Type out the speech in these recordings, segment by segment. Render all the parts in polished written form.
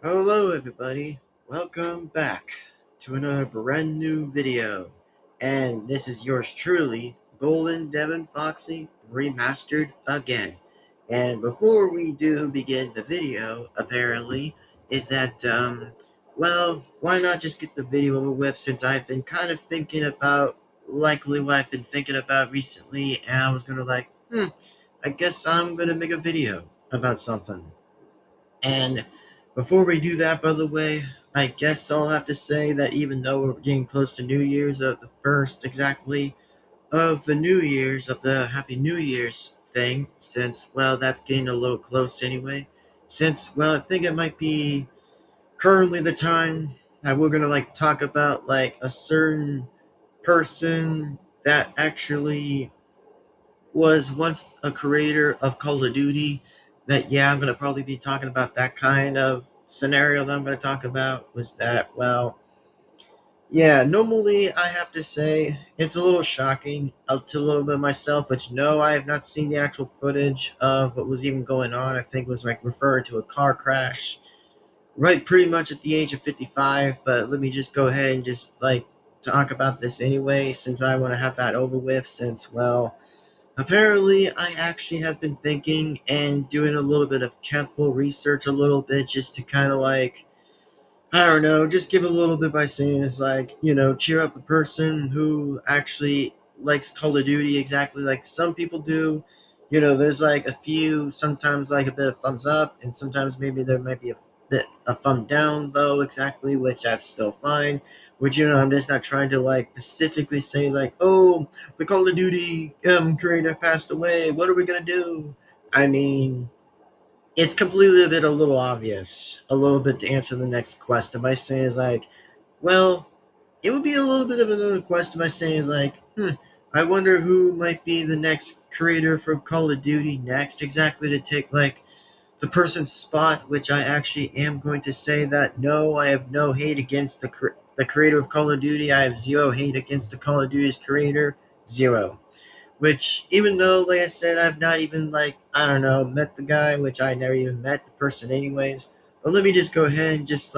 Hello everybody, welcome back to another brand new video. And this is yours truly, Golden Devin-Foxy remastered again. And before we do begin the video, apparently, is that, well, why not just get the video over with, since I've been kind of thinking about likely what I've been thinking about recently, and I was gonna I guess I'm gonna make a video about something. And before we do that, by the way, I guess I'll have to say that even though we're getting close to New Year's, of the first exactly of the New Year's, of the Happy New Year's thing, since, well, that's getting a little close anyway. Since, well, I think it might be currently the time that we're gonna talk about a certain person that actually was once a creator of Call of Duty. That, yeah, I'm going to probably be talking about that kind of scenario that I'm going to talk about. Was that, well, yeah, normally I have to say it's a little shocking to a little bit myself, which no, I have not seen the actual footage of what was even going on. I think it was referring to a car crash, right, pretty much at the age of 55. But let me just go ahead and just talk about this anyway, since I want to have that over with, since, well, apparently, I actually have been thinking and doing a little bit of careful research, a little bit, just to kind of I don't know, just give a little bit by saying it's cheer up a person who actually likes Call of Duty exactly like some people do. There's a few, sometimes a bit of thumbs up, and sometimes maybe there might be a bit a thumb down, though, exactly, which that's still fine. Which, I'm just not trying to specifically say oh, the Call of Duty creator passed away. What are we gonna do? I mean, it's completely a little obvious, a little bit, to answer the next question by saying well, it would be a little bit of another question by saying I wonder who might be the next creator for Call of Duty next, exactly, to take the person's spot, which I actually am going to say that no, I have no hate against the creator of Call of Duty. I have zero hate against the Call of Duty's creator, zero. Which, even though, like I said, I've not even, I don't know, met the guy, which I never even met the person anyways. But let me just go ahead and just,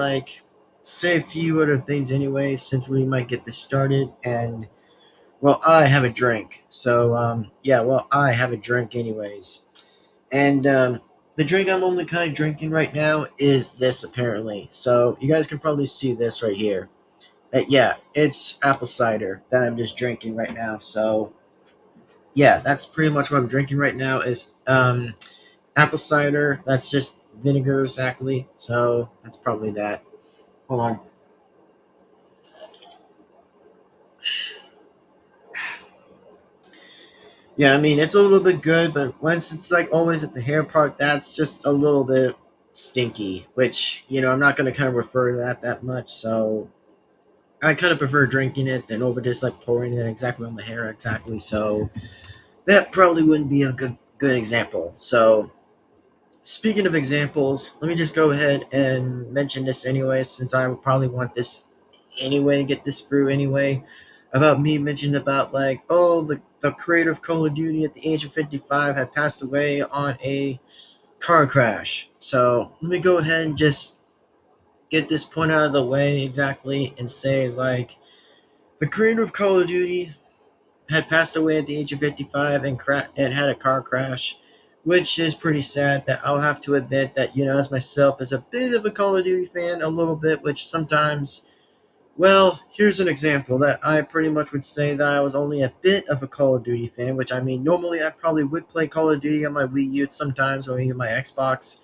say a few other things anyways, since we might get this started. And, well, I have a drink. So, yeah, well, I have a drink anyways. And, the drink I'm only kind of drinking right now is this, apparently. So, you guys can probably see this right here. Yeah, it's apple cider that I'm just drinking right now. So, yeah, that's pretty much what I'm drinking right now is apple cider. That's just vinegar, exactly. So that's probably that. Hold on. Yeah, I mean, it's a little bit good, but once it's always at the hair part, that's just a little bit stinky. Which, I'm not going to kind of refer to that much. So I kind of prefer drinking it than over just pouring it exactly on the hair, exactly. So that probably wouldn't be a good example. So, speaking of examples, let me just go ahead and mention this anyway, since I would probably want this anyway to get this through anyway. About me mentioning about oh, the creator of Call of Duty at the age of 55 had passed away on a car crash. So let me go ahead and just get this point out of the way exactly and say is the creator of Call of Duty had passed away at the age of 55 and had a car crash, which is pretty sad. That I'll have to admit that, as myself, as a bit of a Call of Duty fan, a little bit, which sometimes, well, here's an example that I pretty much would say that I was only a bit of a Call of Duty fan, which, I mean, normally I probably would play Call of Duty on my Wii U sometimes, or even my Xbox.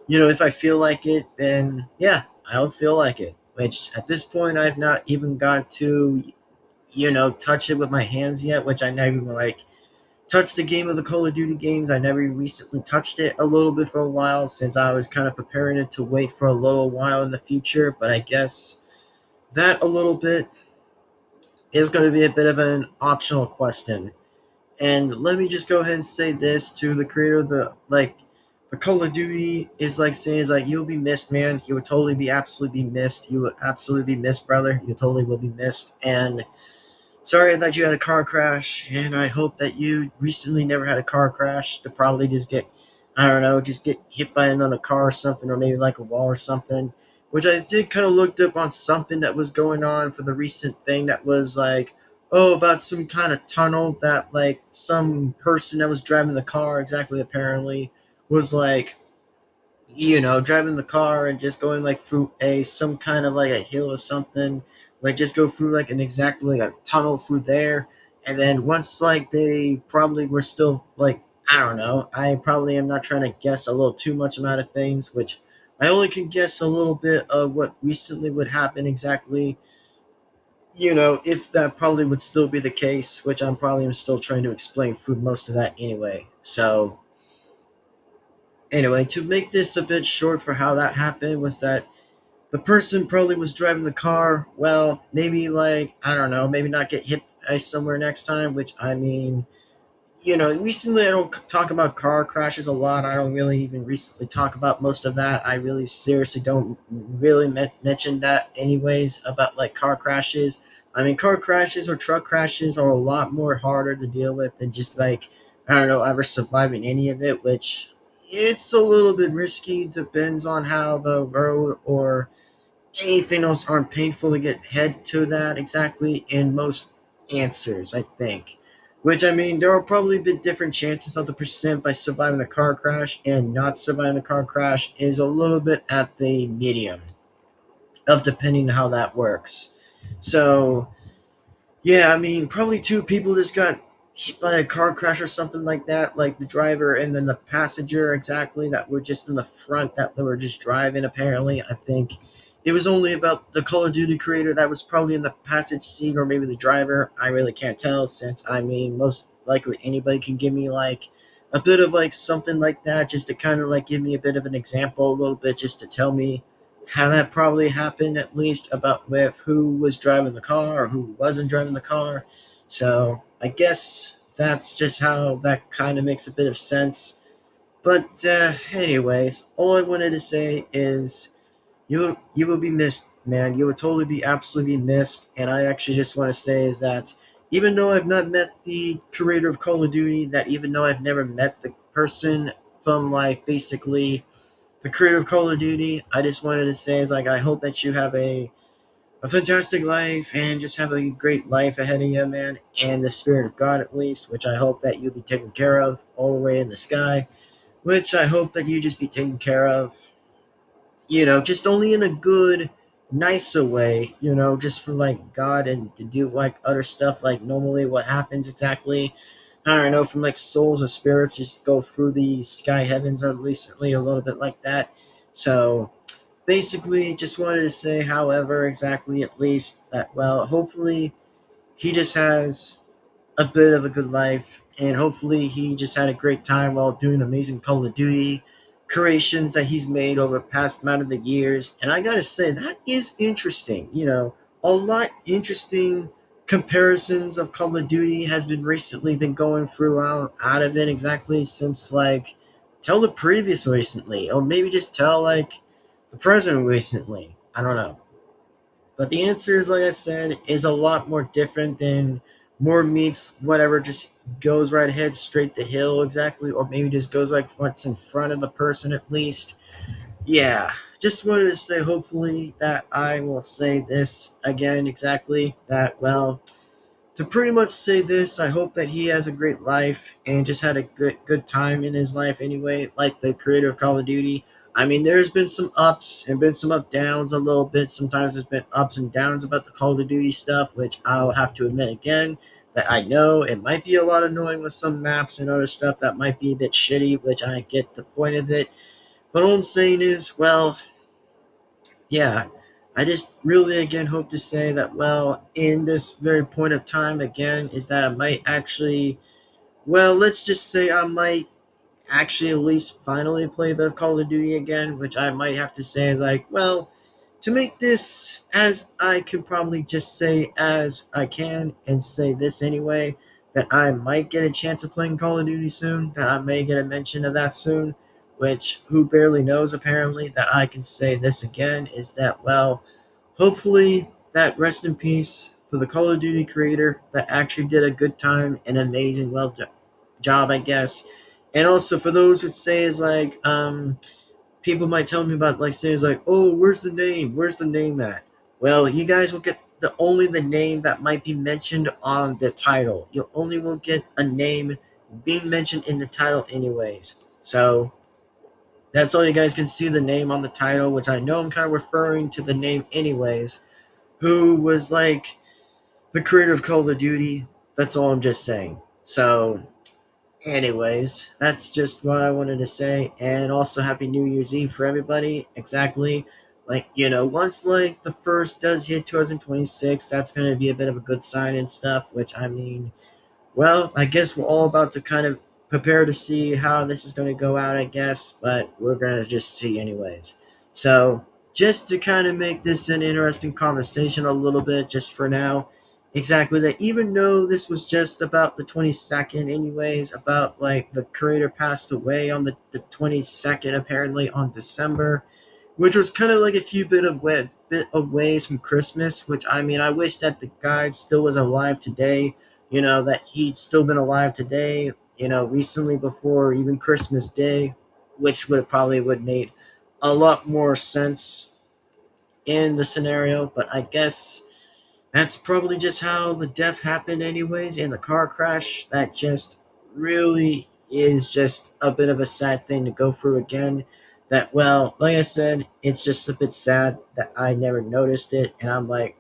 If I feel like it, then yeah, I'll feel like it. Which at this point I've not even got to touch it with my hands yet, which I never even touched the game of the Call of Duty games. I never recently touched it a little bit for a while, since I was kind of preparing it to wait for a little while in the future. But I guess that a little bit is going to be a bit of an optional question. And let me just go ahead and say this to the creator of the Call of Duty is saying is you'll be missed, man. You would totally be absolutely be missed. You would absolutely be missed, brother. You totally will be missed. And sorry that you had a car crash, and I hope that you recently never had a car crash to probably just get, I don't know, just get hit by another car or something, or maybe like a wall or something. Which I did kind of looked up on something that was going on for the recent thing that was like, oh, about some kind of tunnel that like some person that was driving the car exactly apparently was like, driving the car and just going like through some kind of like a hill or something, like just go through like an exactly like a tunnel through there, and then once like they probably were still like, I don't know, I probably am not trying to guess a little too much amount of things, which I only can guess a little bit of what recently would happen exactly. If that probably would still be the case, which I'm probably am still trying to explain through most of that anyway. So anyway, to make this a bit short for how that happened was that the person probably was driving the car. Well, maybe like, I don't know, maybe not get hit by somewhere next time, which I mean, recently I don't talk about car crashes a lot. I don't really even recently talk about most of that. I really seriously don't really mention that anyways about like car crashes. I mean, car crashes or truck crashes are a lot more harder to deal with than just like, I don't know, ever surviving any of it, which it's a little bit risky. Depends on how the road or anything else aren't painful to get head to that exactly in most answers, I think. Which I mean, there will probably be different chances of the percent by surviving the car crash and not surviving the car crash is a little bit at the medium of depending on how that works. So yeah, I mean, probably two people just got hit by a car crash or something like that, like the driver and then the passenger exactly that were just in the front that they were just driving. Apparently, I think it was only about the Call of Duty creator that was probably in the passenger seat or maybe the driver. I really can't tell since I mean, most likely anybody can give me like a bit of like something like that just to kind of like give me a bit of an example, a little bit just to tell me how that probably happened, at least about with who was driving the car or who wasn't driving the car. So I guess that's just how that kind of makes a bit of sense. But anyways, all I wanted to say is you will be missed, man. You will totally be absolutely be missed. And I actually just want to say is that even though I've not met the creator of Call of Duty, that even though I've never met the person from like basically the creator of Call of Duty, I just wanted to say is like I hope that you have a fantastic life and just have a great life ahead of you, man. And the spirit of God at least, which I hope that you'll be taken care of all the way in the sky. Which I hope that you just be taken care of, just only in a good, nicer way, just for like God and to do like other stuff like normally what happens exactly. I don't know, from like souls or spirits just go through the sky heavens or recently a little bit like that. So basically just wanted to say however exactly at least that well hopefully he just has a bit of a good life, and hopefully he just had a great time while doing amazing Call of Duty creations that he's made over the past amount of the years. And I gotta say that is interesting. A lot interesting comparisons of Call of Duty has been recently been going through out of it exactly since like tell the previous recently, or maybe just tell like the present recently. I don't know. But the answer is, like I said, is a lot more different than more meets whatever just goes right ahead straight to hill exactly, or maybe just goes like what's in front of the person at least. Yeah, just wanted to say hopefully that I will say this again exactly that well to pretty much say this, I hope that he has a great life and just had a good time in his life anyway, like the creator of Call of Duty. I mean, there's been some ups and been some up downs a little bit. Sometimes there's been ups and downs about the Call of Duty stuff, which I'll have to admit again that I know it might be a lot annoying with some maps and other stuff that might be a bit shitty, which I get the point of it. But all I'm saying is, well, yeah, I just really again hope to say that well in this very point of time again is that I might actually well let's just say I might actually at least finally play a bit of Call of Duty again, which I might have to say is like well to make this as I can probably just say as I can and say this anyway that I might get a chance of playing Call of Duty soon, that I may get a mention of that soon, which who barely knows apparently that I can say this again is that well hopefully that rest in peace for the Call of Duty creator that actually did a good time and amazing job I guess And also for those who say is like people might tell me about like saying like, oh, where's the name? Where's the name at? Well, you guys will get the name that might be mentioned on the title. You only will get a name being mentioned in the title anyways. So that's all you guys can see the name on the title, which I know I'm kind of referring to the name anyways. Who was like the creator of Call of Duty. That's all I'm just saying. So anyways, that's just what I wanted to say. And also, Happy New Year's Eve for everybody. Exactly. Like, once, like, the first does hit 2026, that's going to be a bit of a good sign and stuff, which, I mean, well, I guess we're all about to kind of prepare to see how this is going to go out, I guess, but we're going to just see anyways. So, just to kind of make this an interesting conversation a little bit, just for now, exactly that, even though this was just about the 22nd, anyways, about like the creator passed away on the 22nd, apparently on December, which was kind of like a few bit of ways from Christmas. Which I mean, I wish that the guy still was alive today. That he'd still been alive today. Recently before even Christmas Day, which would made a lot more sense in the scenario. But I guess that's probably just how the death happened, anyways, in the car crash. That just really is just a bit of a sad thing to go through again. That, well, like I said, it's just a bit sad that I never noticed it. And I'm like,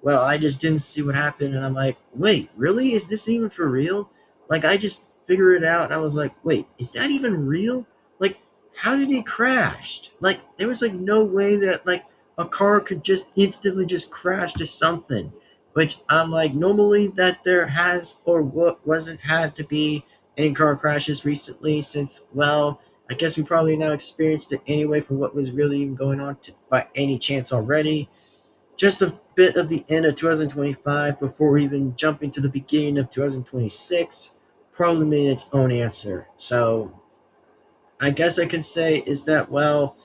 well, I just didn't see what happened. And I'm like, wait, really? Is this even for real? Like, I just figured it out. And I was like, wait, is that even real? Like, how did he crash? Like, there was like no way that, like, a car could just instantly just crash to something, which I'm like, normally that there has or what wasn't had to be any car crashes recently, since, well, I guess we probably now experienced it anyway for what was really even going on by any chance already. Just a bit of the end of 2025 before even jumping to the beginning of 2026 probably made its own answer. So I guess I can say is that, well,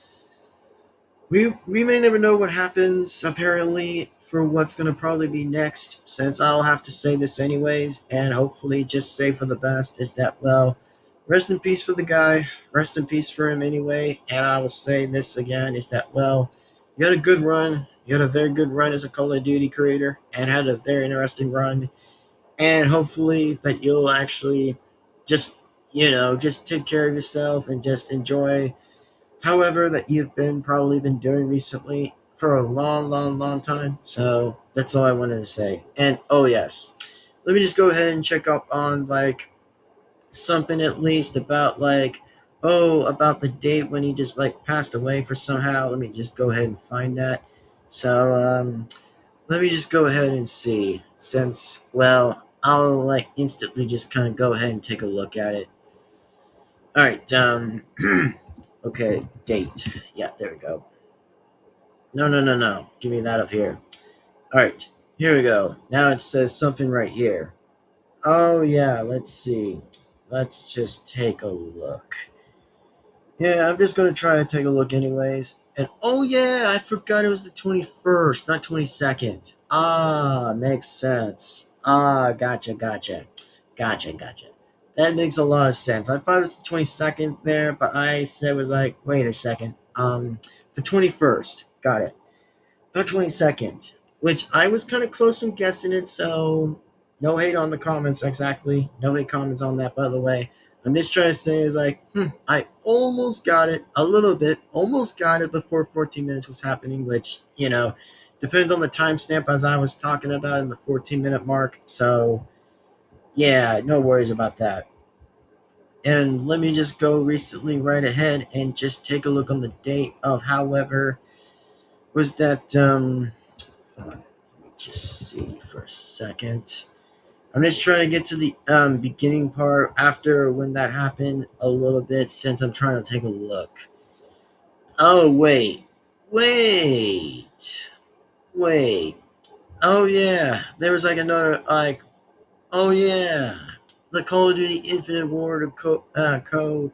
we may never know what happens, apparently, for what's going to probably be next, since I'll have to say this anyways, and hopefully just say for the best, is that, well, rest in peace for the guy, rest in peace for him anyway, and I will say this again, is that, well, you had a good run, you had a very good run as a Call of Duty creator, and had a very interesting run, and hopefully that you'll actually just, just take care of yourself and just enjoy however that you've been probably been doing recently for a long, long, long time. So that's all I wanted to say. And oh yes, let me just go ahead and check up on like something at least about like about the date when he just like passed away for somehow. Let me just go ahead and find that. So let me just go ahead and see, since, well, I'll like instantly just kind of go ahead and take a look at it. All right, okay, date. Yeah, there we go. No, no, no, no. Give me that up here. All right, here we go. Now it says something right here. Oh, yeah, let's see. Let's just take a look. Yeah, I'm just going to try to take a look anyways. And oh, yeah, I forgot it was the 21st, not 22nd. Ah, makes sense. Ah, gotcha, gotcha. Gotcha, gotcha. That makes a lot of sense. I thought it was the 22nd there, but I said was like, wait a second. The 21st. Got it. Not 22nd, which I was kind of close in guessing it, so no hate on the comments, exactly. No hate comments on that, by the way. I'm just trying to say is like, I almost got it a little bit, almost got it before 14 minutes was happening, which, depends on the timestamp as I was talking about in the 14-minute mark. So, yeah, no worries about that. And let me just go recently right ahead and just take a look on the date of, however, was that, hold on, let me just see for a second. I'm just trying to get to the beginning part after when that happened a little bit, since I'm trying to take a look. Oh, wait. Oh, yeah. There was like another, like, oh, yeah. The Call of Duty Infinite Ward co-founder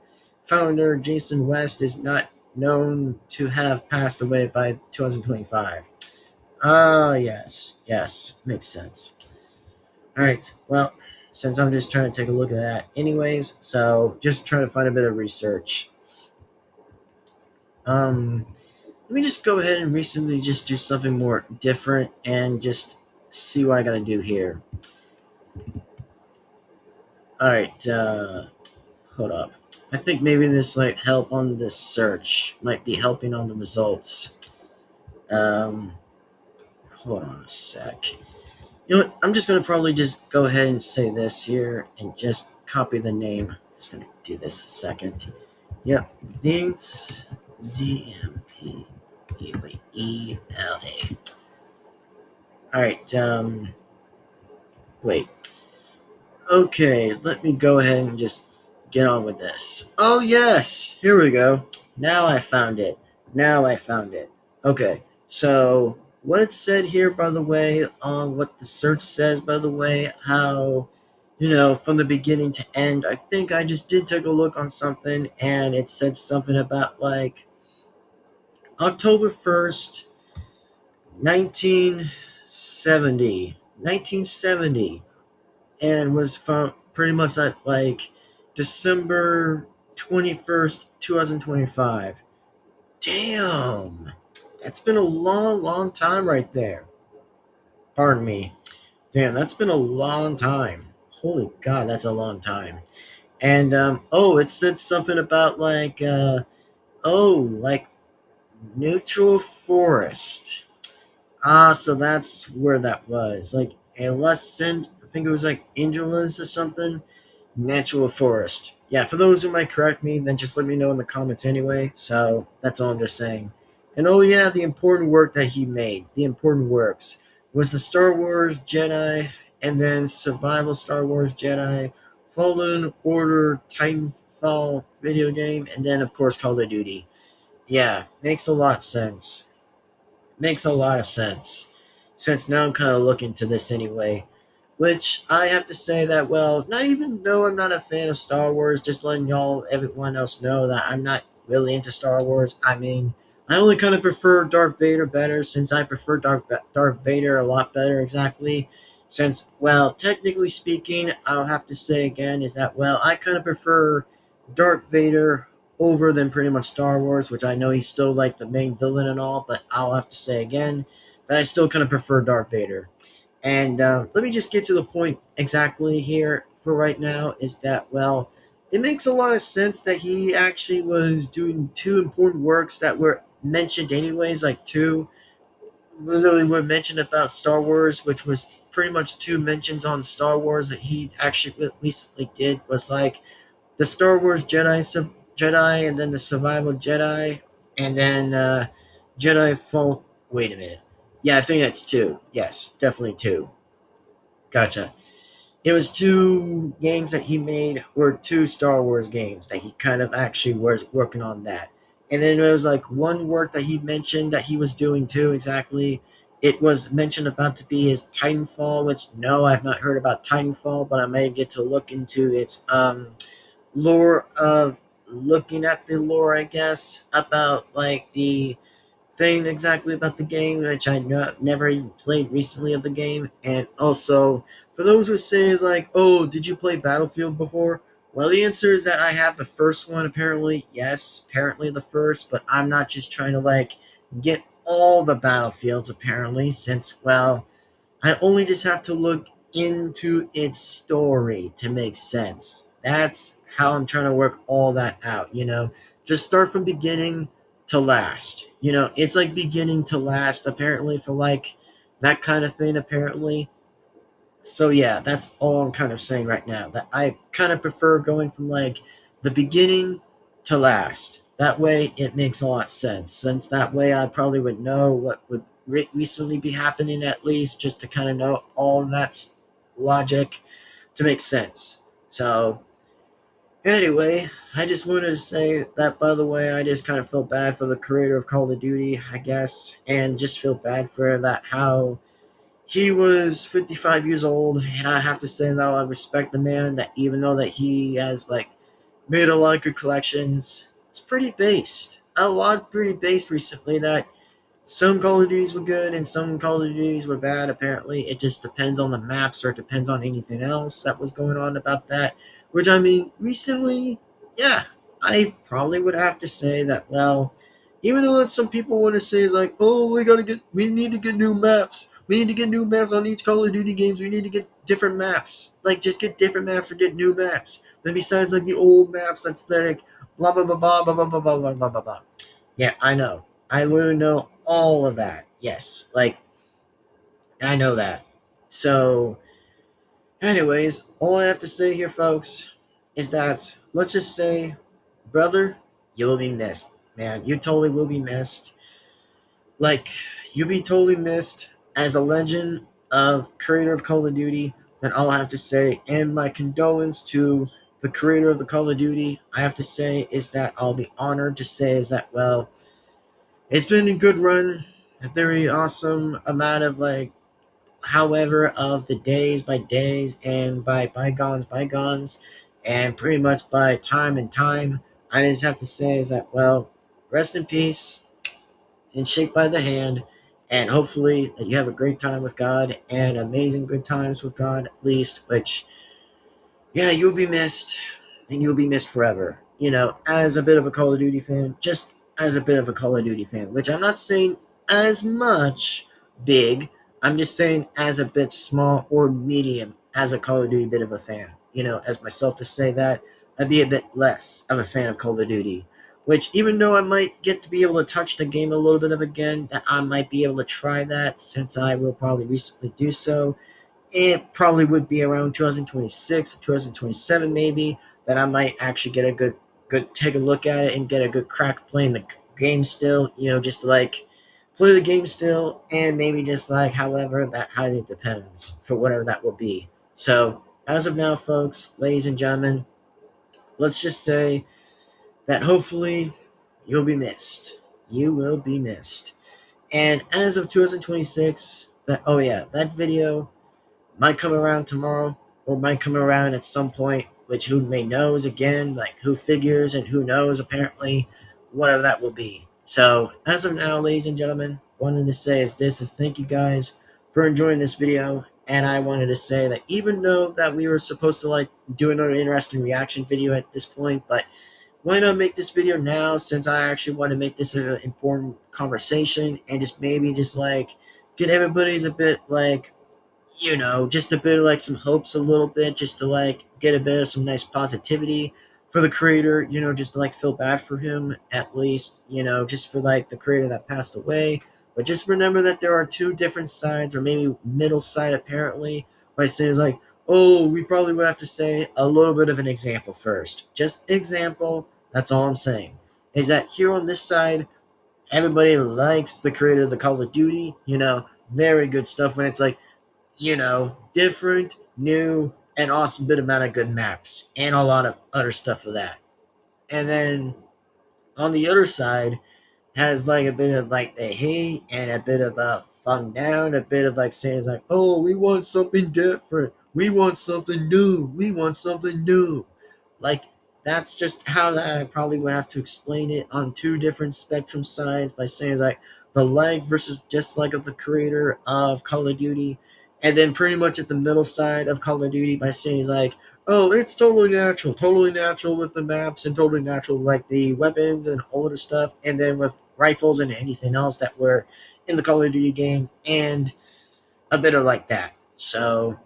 Jason West is not known to have passed away by 2025. Ah, yes, makes sense. All right, well, since I'm just trying to take a look at that anyways. So just trying to find a bit of research. Let me just go ahead and recently just do something more different and just see what I gotta do here. Alright, hold up. I think maybe this might help on this search. Might be helping on the results. Um, hold on a sec. You know what? I'm just gonna probably just go ahead and say this here and just copy the name. Just gonna do this a second. Yep, Vince ZMPELA. All right. Wait. Okay, let me go ahead and just get on with this. Oh yes, here we go. Now I found it. Okay, so what it said here, by the way, on what the search says, by the way, how, from the beginning to end, I think I just did take a look on something, and it said something about like October 1st, 1970, and was from pretty much like December 21st, 2025. Damn, that's been a long time right there. Pardon me. Damn, that's been a long time. Holy God, that's a long time. And it said something about like like neutral forest. So that's where that was. Like a less I think it was like Angeles or something. Natural forest. Yeah, for those who might correct me, then just let me know in the comments anyway. So that's all I'm just saying. And oh yeah, the important work that he made, the important works, was the Star Wars Jedi, and then Survival Star Wars Jedi, Fallen Order Titanfall video game, and then of course Call of Duty. Yeah, makes a lot of sense. Makes a lot of sense. Since now I'm kind of looking to this anyway. Which I have to say that, well, not even though I'm not a fan of Star Wars, just letting everyone else know that I'm not really into Star Wars. I mean, I only kind of prefer Darth Vader better, since I prefer Darth Vader a lot better, exactly. Since, well, technically speaking, I'll have to say again is that, well, I kind of prefer Darth Vader over than pretty much Star Wars, which I know he's still like the main villain and all, but I'll have to say again that I still kind of prefer Darth Vader. And let me just get to the point exactly here for right now is that, well, it makes a lot of sense that he actually was doing two important works that were mentioned anyways, like two literally were mentioned about Star Wars, which was pretty much two mentions on Star Wars that he actually recently did, was like the Star Wars Jedi, and then the Survival Jedi, and then Jedi Fall. Wait a minute. Yeah, I think that's two. Yes, definitely two. Gotcha. It was two games that he made were two Star Wars games that he kind of actually was working on that. And then there was like one work that he mentioned that he was doing too, exactly. It was mentioned about to be his Titanfall, which no, I've not heard about Titanfall, but I may get to look into its lore of looking at the lore, I guess, about like the thing exactly about the game, which I never even played recently of the game. And also, for those who say is like, oh, did you play Battlefield before? Well, the answer is that I have the first one, apparently. Yes, apparently the first, but I'm not just trying to like get all the Battlefields, apparently, since, well, I only just have to look into its story to make sense. That's how I'm trying to work all that out. Just start from beginning to last. It's like beginning to last, apparently, for like that kind of thing, apparently. So, yeah, that's all I'm kind of saying right now. That I kind of prefer going from like the beginning to last. That way, it makes a lot of sense. Since that way, I probably would know what would recently be happening, at least, just to kind of know all that logic to make sense. So, anyway, I just wanted to say that, by the way, I just kind of feel bad for the creator of Call of Duty, I guess, and just feel bad for that, how he was 55 years old, and I have to say that I respect the man, that even though that he has, like, made a lot of good collections, it's pretty based. A lot pretty based recently that some Call of Duties were good and some Call of Duties were bad. Apparently, it just depends on the maps or it depends on anything else that was going on about that. Which I mean, recently, yeah, I probably would have to say that. Well, even though that some people want to say is like, oh, we need to get new maps. We need to get new maps on each Call of Duty games. We need to get different maps. Like, just get different maps or get new maps. Then besides like the old maps, that's like blah blah blah blah blah blah blah blah blah blah blah. Yeah, I know. I literally know all of that. Yes, like I know that. So, anyways, all I have to say here, folks, is that let's just say, brother, you will be missed, man. You totally will be missed. Like you'll be totally missed as a legend of creator of Call of Duty. Then all I have to say, and my condolence to the creator of the Call of Duty, I have to say is that I'll be honored to say is that well, it's been a good run, a very awesome amount of like, however, of the days by days and by bygones, and pretty much by time and time. I just have to say is that well, rest in peace and shake by the hand, and hopefully that you have a great time with God and amazing good times with God at least, which yeah, you'll be missed, and you'll be missed forever. You know, as a bit of a Call of Duty fan, just as a bit of a Call of Duty fan, which I'm not saying as much big, I'm just saying as a bit small or medium as a Call of Duty bit of a fan. You know, as myself to say that, I'd be a bit less of a fan of Call of Duty. Which, even though I might get to be able to touch the game a little bit of again, that I might be able to try that since I will probably recently do so, it probably would be around 2026 or 2027 maybe that I might actually get a good take a look at it and get a good crack playing the game still, you know, just to like play the game still, and maybe just like however that highly depends for whatever that will be. So as of now, folks, ladies and gentlemen, let's just say that hopefully you'll be missed. You will be missed. And as of 2026, that oh yeah, that video might come around tomorrow or might come around at some point, which who may knows again, like who figures and who knows apparently, whatever that will be. So as of now, ladies and gentlemen, wanted to say is thank you guys for enjoying this video. And I wanted to say that even though that we were supposed to like do another interesting reaction video at this point, but why not make this video now since I actually want to make this an important conversation and just maybe just like get everybody's a bit like, you know, just a bit of like some hopes a little bit, just to like get a bit of some nice positivity for the creator, you know, just to like feel bad for him at least, you know, just for like the creator that passed away. But just remember that there are two different sides, or maybe middle side apparently, by saying like, oh, we probably would have to say a little bit of an example first. Just example, that's all I'm saying. Is that here on this side, everybody likes the creator of the Call of Duty, you know, very good stuff when it's like, you know, different, new, and awesome bit amount of good maps and a lot of other stuff for that. And then on the other side has like a bit of like the hate and a bit of the fun down, a bit of like saying like, oh, we want something different. We want something new. We want something new. Like that's just how that I probably would have to explain it on two different spectrum sides by saying like the like versus dislike of the creator of Call of Duty, and then pretty much at the middle side of Call of Duty by saying like, oh, it's totally natural with the maps and totally natural with like the weapons and all the stuff, and then with rifles and anything else that were in the Call of Duty game, and a bit of like that. So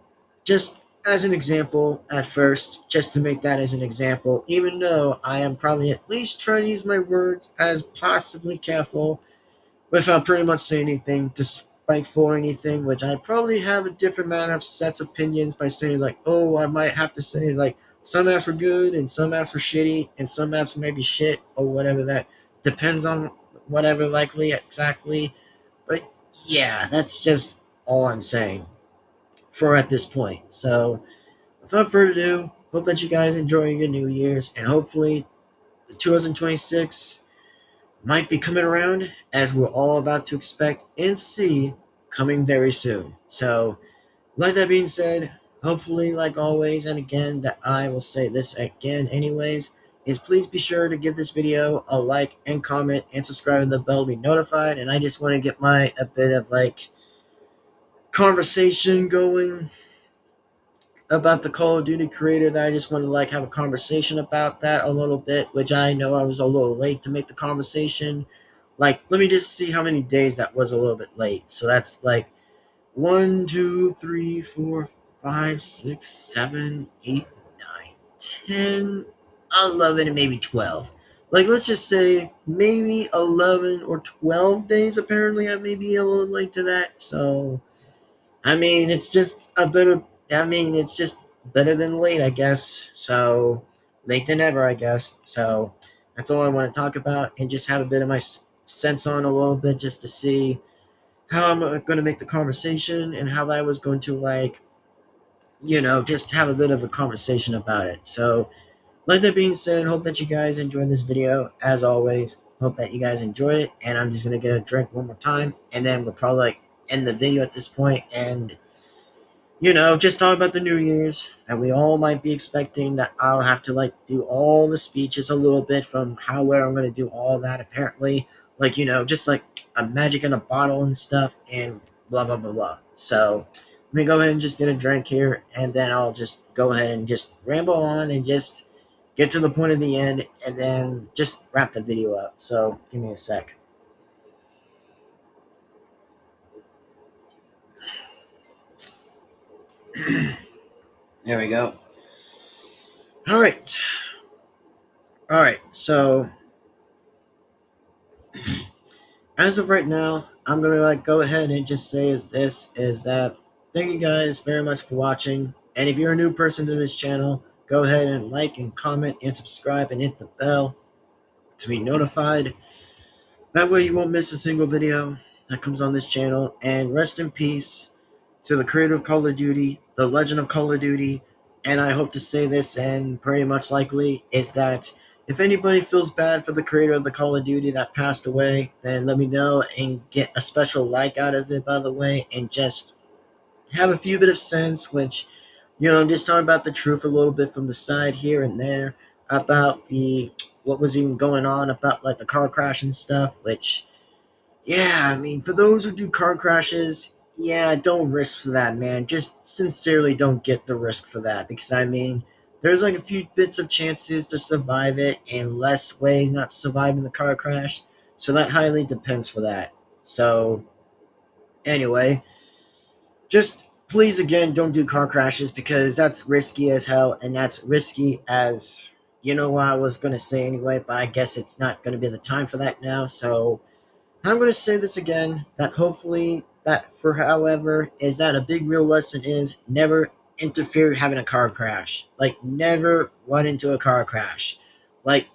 just as an example at first, just to make that as an example, even though I am probably at least trying to use my words as possibly careful without pretty much saying anything despiteful or anything, which I probably have a different amount of sets opinions by saying like, oh, I might have to say like some maps were good and some maps were shitty and some maps may be shit or whatever, that depends on whatever likely exactly. But yeah, that's just all I'm saying for at this point. So without further ado, hope that you guys enjoy your New Year's, and hopefully the 2026 might be coming around as we're all about to expect and see coming very soon. So, like that being said, hopefully, like always, and again, that I will say this again, anyways, is please be sure to give this video a like and comment and subscribe and the bell to be notified. And I just want to get a bit of like conversation going about the Call of Duty creator, that I just want to like have a conversation about that a little bit, which I know I was a little late to make the conversation. Like, let me just see how many days that was a little bit late. So that's like 1, 2, 3, 4, 5, 6, 7, 8, 9, 10, 11, and maybe 12. Like, let's just say maybe 11 or 12 days. Apparently, I may be a little late to that. So, I mean, it's just a bit of, I mean, it's just better than late, I guess. So, late than ever, I guess. So, that's all I want to talk about and just have a bit of my sense on a little bit just to see how I'm going to make the conversation and how I was going to, like, just have a bit of a conversation about it. So, like that being said, hope that you guys enjoyed this video. As always, hope that you guys enjoyed it. And I'm just going to get a drink one more time. And then we'll probably like end the video at this point and just talk about the New Year's that we all might be expecting. That I'll have to like do all the speeches a little bit from where I'm going to do all that. Apparently, like just like a magic in a bottle and stuff, and blah blah blah blah. So let me go ahead and just get a drink here, and then I'll just go ahead and just ramble on and just get to the point of the end, and then just wrap the video up. So give me a sec. There we go. All right. So as of right now, I'm gonna like go ahead and just say is that thank you guys very much for watching. And if you're a new person to this channel, go ahead and like and comment and subscribe and hit the bell to be notified. That way you won't miss a single video that comes on this channel. And rest in peace to the creator of Call of Duty, the legend of Call of Duty. And I hope to say this, and pretty much likely, is that if anybody feels bad for the creator of the Call of Duty that passed away, then let me know and get a special like out of it, by the way, and just have a few bit of sense, which, I'm just talking about the truth a little bit from the side here and there about what was even going on about like the car crash and stuff, which, yeah, I mean, for those who do car crashes, yeah, don't risk for that, man. Just sincerely don't get the risk for that, because I mean, there's like a few bits of chances to survive it and less ways not surviving the car crash. So that highly depends for that. So anyway, just please again don't do car crashes, because that's risky as hell, and that's risky as what I was gonna say anyway, but I guess it's not gonna be the time for that now. So I'm going to say this again, that hopefully that for however is that a big real lesson is never interfere having a car crash. Like, never run into a car crash. Like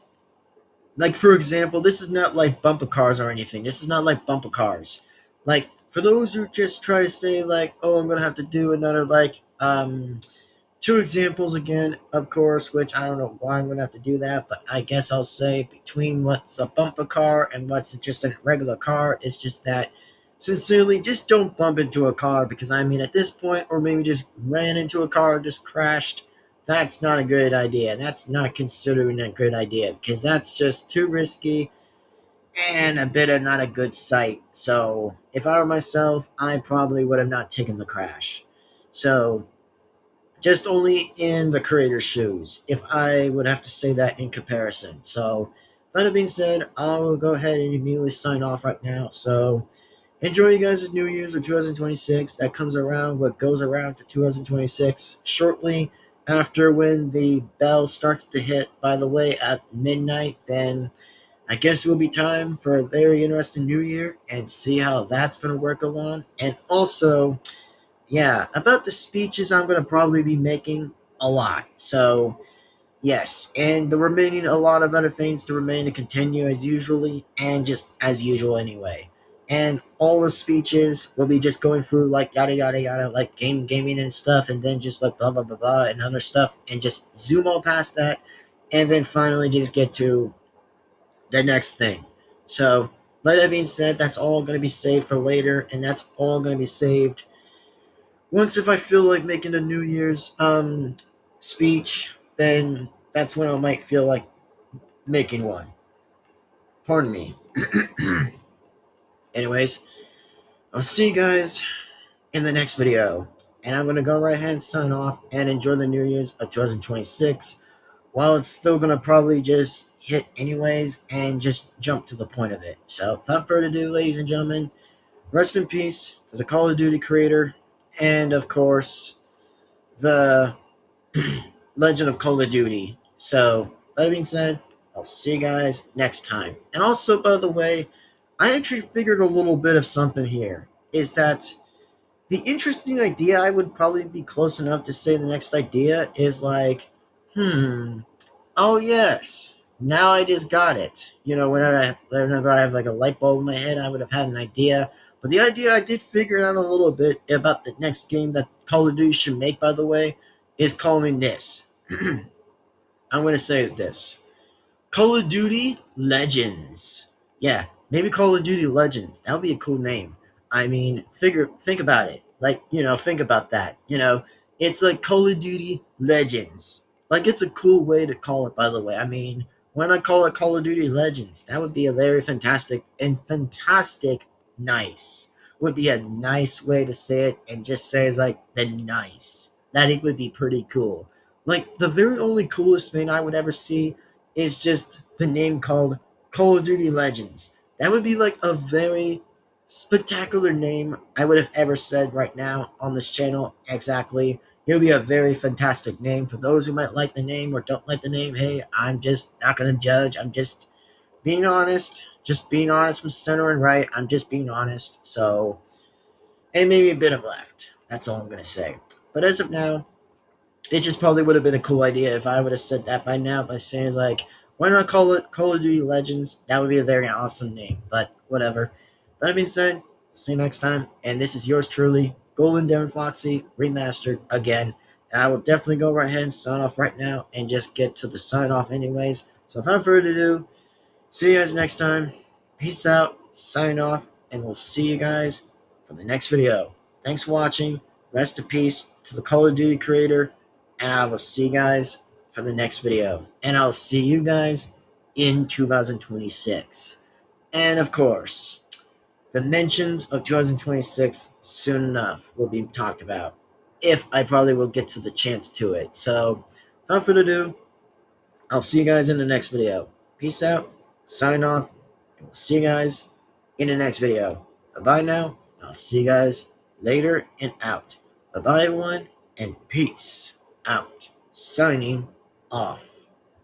for example, this is not like bumper cars or anything. This is not like bumper cars. Like, for those who just try to say like, oh, I'm going to have to do another like two examples again, of course, which I don't know why I'm going to have to do that, but I guess I'll say between what's a bumper car and what's just a regular car, it's just that, sincerely, just don't bump into a car, because I mean, at this point, or maybe just ran into a car, just crashed, that's not a good idea. That's not considering a good idea, because that's just too risky and a bit of not a good sight. So if I were myself, I probably would have not taken the crash. So just only in the creator's shoes, if I would have to say that in comparison. So, that being said, I'll go ahead and immediately sign off right now. So, enjoy you guys' New Year's of 2026. That comes around, what goes around to 2026 shortly after when the bell starts to hit, by the way, at midnight. Then I guess it will be time for a very interesting New Year and see how that's going to work along. And also, yeah, about the speeches, I'm going to probably be making a lot. So, yes, and the remaining, a lot of other things to remain to continue as usually, and just as usual anyway. And all the speeches will be just going through like yada yada yada, like gaming and stuff, and then just like blah blah blah blah and other stuff, and just zoom all past that, and then finally just get to the next thing. So, with that being said, that's all going to be saved for later, and that's all going to be saved once, if I feel like making a New Year's speech, then that's when I might feel like making one. Pardon me. Anyways, I'll see you guys in the next video. And I'm going to go right ahead and sign off and enjoy the New Year's of 2026. While it's still going to probably just hit anyways and just jump to the point of it. So without further ado, ladies and gentlemen, rest in peace to the Call of Duty creator and, of course, the Legend of Call of Duty. So, that being said, I'll see you guys next time. And also, by the way, I actually figured a little bit of something here. Is that the interesting idea, I would probably be close enough to say the next idea is like, oh yes, now I just got it. You know, whenever I have like a light bulb in my head, I would have had an idea. But the idea I did figure out a little bit about the next game that Call of Duty should make, by the way, is calling this. I'm going to say is this. Call of Duty Legends. Yeah, maybe Call of Duty Legends. That would be a cool name. I mean, think about it. Like, think about that. It's like Call of Duty Legends. Like, it's a cool way to call it, by the way. I mean, when I call it Call of Duty Legends, that would be a very fantastic nice. Would be a nice way to say it and just say it's like the nice. That it would be pretty cool. Like, the very only coolest thing I would ever see is just the name called Call of Duty Legends. That would be like a very spectacular name I would have ever said right now on this channel. Exactly. It would be a very fantastic name. For those who might like the name or don't like the name, hey, I'm just not going to judge. I'm just being honest. Just being honest from center and right. I'm just being honest. So, and maybe a bit of left. That's all I'm going to say. But as of now, it just probably would have been a cool idea if I would have said that by now, by saying like, why not call it Call of Duty Legends? That would be a very awesome name, but whatever. That being said, see you next time, and this is yours truly, Golden Devin-Foxy, remastered again, and I will definitely go right ahead and sign off right now, and just get to the sign off anyways. So without further ado, see you guys next time, peace out, sign off, and we'll see you guys for the next video. Thanks for watching, rest in peace to the Call of Duty creator, and I will see you guys for the next video. And I'll see you guys in 2026. And of course, the mentions of 2026 soon enough will be talked about. If I probably will get to the chance to it. So, without further ado, I'll see you guys in the next video. Peace out, sign off, and we'll see you guys in the next video. Bye-bye now. I'll see you guys later and out. Bye-bye, everyone, and peace out. Signing off.